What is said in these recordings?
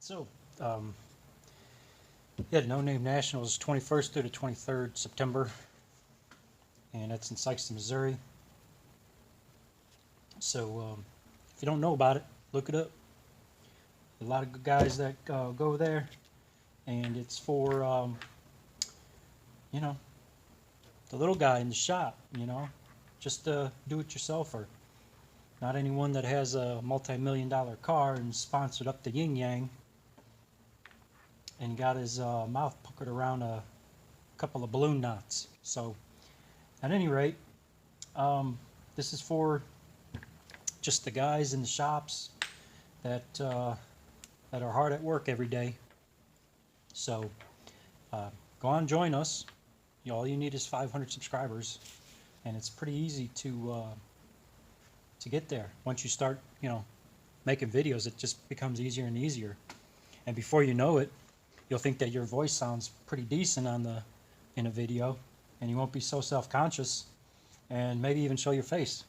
So, um, yeah, No Name Nationals 21st through the 23rd September, and it's in Sikeston, Missouri. So, if you don't know about it, look it up. A lot of good guys that go there, and it's for, you know, the little guy in the shop, just do-it-yourselfer. Not anyone that has a multi-million-dollar car and sponsored up the yin yang and got his mouth puckered around a couple of balloon knots. So, at any rate, um, this is for just the guys in the shops that are hard at work every day. So, go on, join us. All you need is 500 subscribers, and it's pretty easy to get there. Once you start, making videos, it just becomes easier and easier. And before you know it, you'll think that your voice sounds pretty decent in a video, and you won't be so self-conscious, and maybe even show your face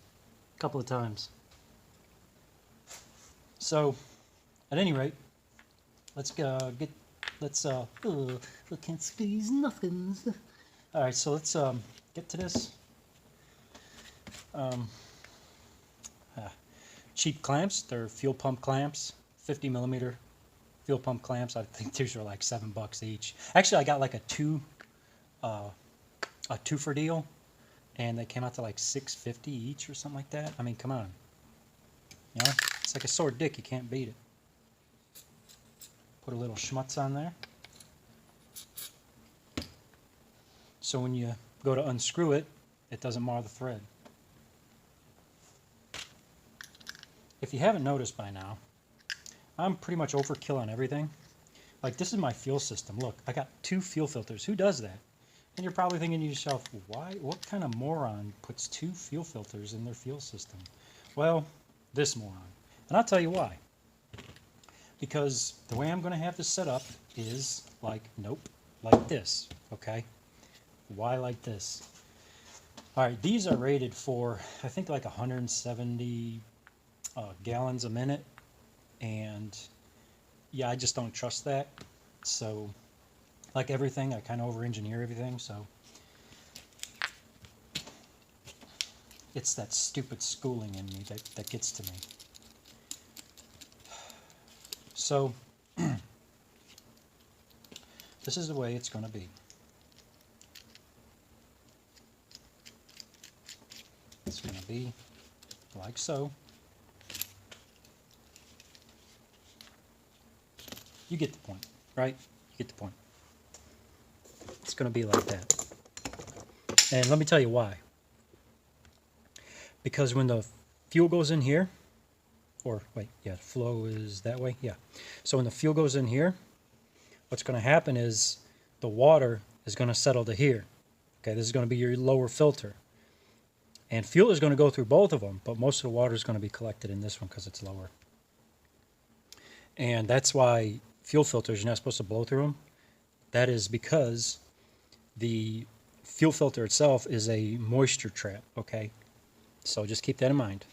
a couple of times. So, at any rate, let's we can't squeeze nothings. All right, so let's get to this. Um, Cheap clamps. They're fuel pump clamps, 50 millimeter fuel pump clamps. I think these are like $7 each. Actually, I got like a two-for deal, and they came out to like $6.50 each or something like that. I mean, come on. It's like a sore dick. You can't beat it. Put a little schmutz on there. So when you go to unscrew it, it doesn't mar the thread. If you haven't noticed by now, I'm pretty much overkill on everything. Like, this is my fuel system. Look, I got 2 fuel filters. Who does that? And you're probably thinking to yourself, what kind of moron puts 2 fuel filters in their fuel system? Well, this moron. And I'll tell you why. Because the way I'm going to have this set up is like this, okay? Why like this? All right, these are rated for, I think, like 170 gallons a minute, and yeah, I just don't trust that. So, like everything, I kind of over-engineer everything, so it's that stupid schooling in me that gets to me. So, this is the way it's going to be. It's going to be like so. You get the point, right? You get the point. It's going to be like that. And let me tell you why. Because when the fuel goes in here, or wait, yeah, flow is that way, yeah. So when the fuel goes in here, what's going to happen is the water is going to settle to here. Okay, this is going to be your lower filter. And fuel is going to go through both of them, but most of the water is going to be collected in this one because it's lower. And that's why fuel filters, you're not supposed to blow through them. That is because the fuel filter itself is a moisture trap, okay? So just keep that in mind.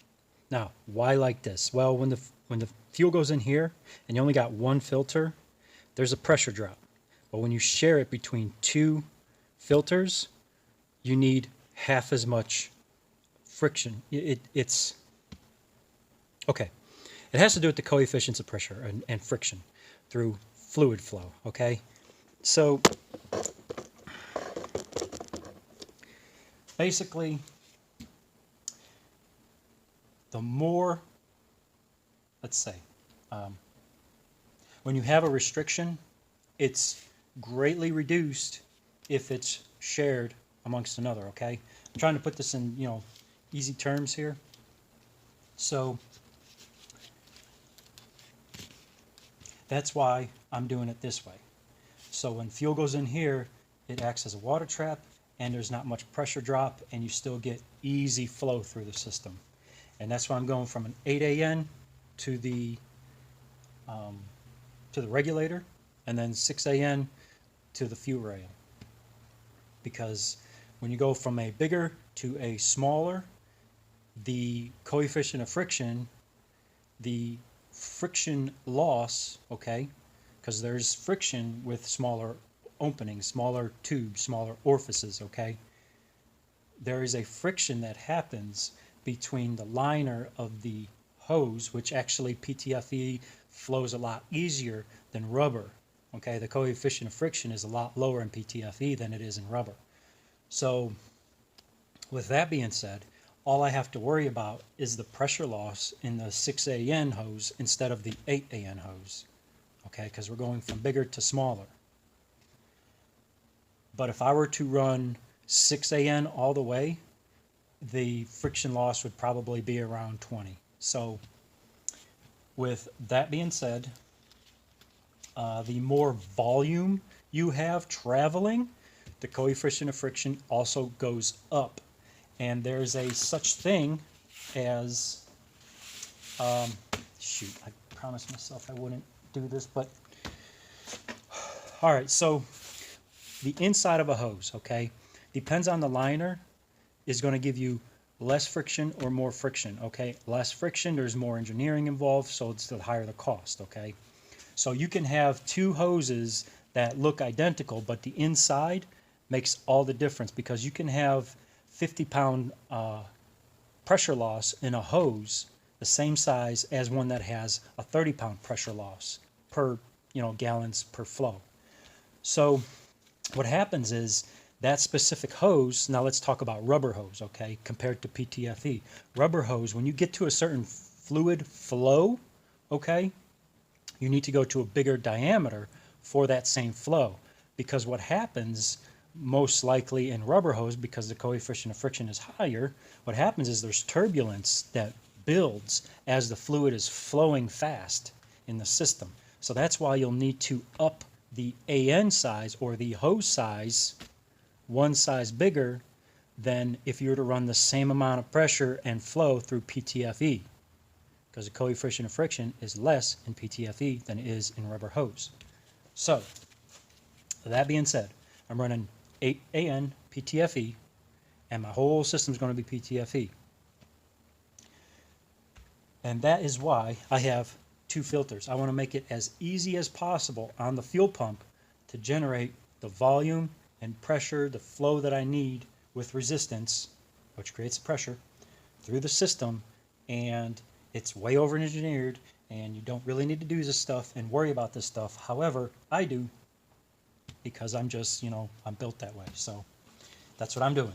Now, why like this? Well, when the fuel goes in here and you only got one filter, there's a pressure drop. But when you share it between 2 filters, you need half as much friction. It's okay. It has to do with the coefficients of pressure and friction through fluid flow, okay? So basically, the more, let's say, when you have a restriction, it's greatly reduced if it's shared amongst another, okay? I'm trying to put this in, easy terms here. So that's why I'm doing it this way. So when fuel goes in here, it acts as a water trap, and there's not much pressure drop, and you still get easy flow through the system. And that's why I'm going from an 8AN to the regulator, and then 6AN to the fuel rail. Because when you go from a bigger to a smaller, the coefficient of friction, the friction loss, okay, because there's friction with smaller openings, smaller tubes, smaller orifices, okay? There is a friction that happens between the liner of the hose, which actually PTFE flows a lot easier than rubber, okay? The coefficient of friction is a lot lower in PTFE than it is in rubber. So with that being said, all I have to worry about is the pressure loss in the 6AN hose instead of the 8AN hose, okay, because we're going from bigger to smaller. But if I were to run 6AN all the way, the friction loss would probably be around 20. So with that being said, the more volume you have traveling, the coefficient of friction also goes up. And there's a such thing as, shoot, I promised myself I wouldn't do this, but, all right, so the inside of a hose, okay, depends on the liner, is going to give you less friction or more friction, okay? Less friction, there's more engineering involved, so it's the higher the cost, okay? So you can have two hoses that look identical, but the inside makes all the difference, because you can have 50-pound pressure loss in a hose the same size as one that has a 30-pound pressure loss per, gallons per flow. So what happens is that specific hose, now let's talk about rubber hose, okay, compared to PTFE. Rubber hose, when you get to a certain fluid flow, okay, you need to go to a bigger diameter for that same flow, because what happens most likely in rubber hose, because the coefficient of friction is higher, what happens is there's turbulence that builds as the fluid is flowing fast in the system. So that's why you'll need to up the AN size, or the hose size, one size bigger than if you were to run the same amount of pressure and flow through PTFE, because the coefficient of friction is less in PTFE than it is in rubber hose. So that being said, I'm running 8AN PTFE, and my whole system is going to be PTFE. And that is why I have two filters. I want to make it as easy as possible on the fuel pump to generate the volume and pressure, the flow that I need with resistance, which creates pressure, through the system, and it's way over engineered, and you don't really need to do this stuff and worry about this stuff. However, I do, because I'm just, I'm built that way. So that's what I'm doing.